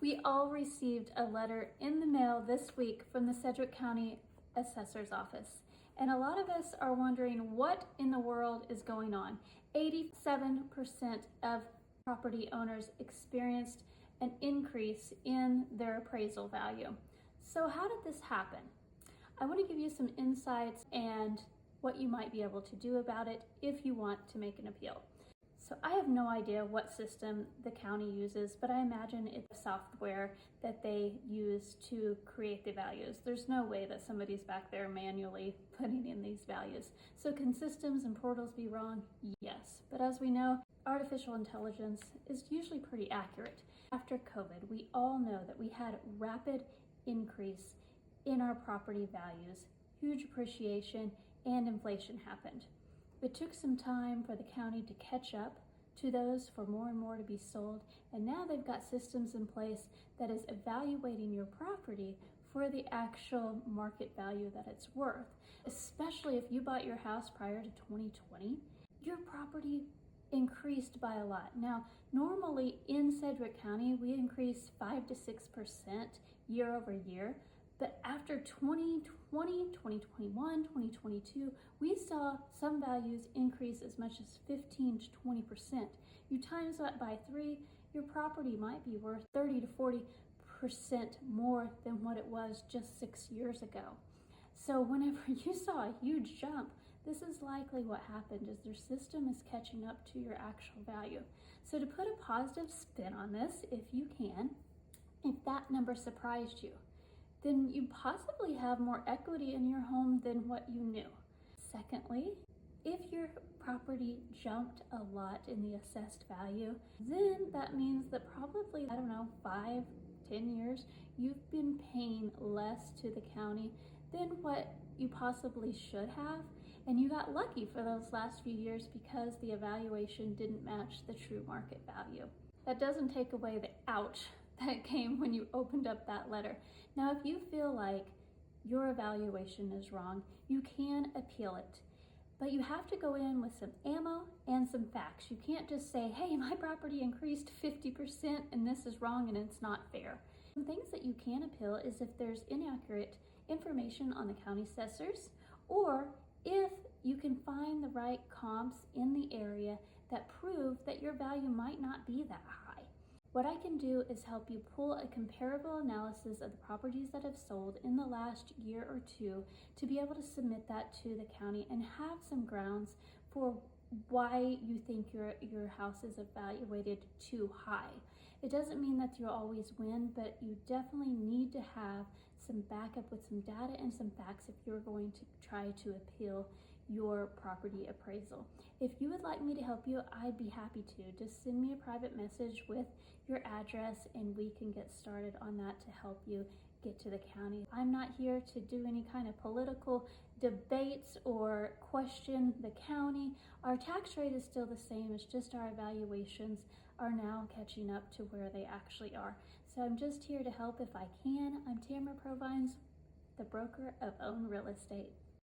We all received a letter in the mail this week from the Sedgwick County Assessor's office. And a lot of us are wondering what in the world is going on. 87% of property owners experienced an increase in their appraisal value. So how did this happen? I want to give you some insights and what you might be able to do about it if you want to make an appeal. So I have no idea what system the county uses, but I imagine it's software that they use to create the values. There's no way that somebody's back there manually putting in these values. So can systems and portals be wrong? Yes. But as we know, artificial intelligence is usually pretty accurate. After COVID, we all know that we had rapid increase in our property values, huge appreciation, and inflation happened. It took some time for the county to catch up to those, for more and more to be sold, and now they've got systems in place that is evaluating your property for the actual market value that it's worth. Especially if you bought your house prior to 2020, your property increased by a lot. Now, normally in Sedgwick County, we increase 5 to 6% year over year. But after 2020, 2021, 2022, we saw some values increase as much as 15 to 20%. You times that by 3, your property might be worth 30 to 40% more than what it was just 6 years ago. So whenever you saw a huge jump, this is likely what happened, is their system is catching up to your actual value. So to put a positive spin on this, if you can, if that number surprised you, then you possibly have more equity in your home than what you knew. Secondly, if your property jumped a lot in the assessed value, then that means that probably, 5, 10 years, you've been paying less to the county than what you possibly should have. And you got lucky for those last few years because the evaluation didn't match the true market value. That doesn't take away the ouch that came when you opened up that letter. Now, if you feel like your evaluation is wrong, you can appeal it, but you have to go in with some ammo and some facts. You can't just say, hey, my property increased 50% and this is wrong and it's not fair. Some things that you can appeal is if there's inaccurate information on the county assessors, or if you can find the right comps in the area that prove that your value might not be that high. What I can do is help you pull a comparable analysis of the properties that have sold in the last year or two to be able to submit that to the county and have some grounds for why you think your house is evaluated too high. It doesn't mean that you'll always win, but you definitely need to have some backup with some data and some facts if you're going to try to appeal your property appraisal. If you would like me to help you, I'd be happy to. Just send me a private message with your address and we can get started on that to help you get to the county. I'm not here to do any kind of political debates or question the county. Our tax rate is still the same. It's just our evaluations are now catching up to where they actually are. So I'm just here to help if I can. I'm Tamara Provines, the broker of Own Real Estate.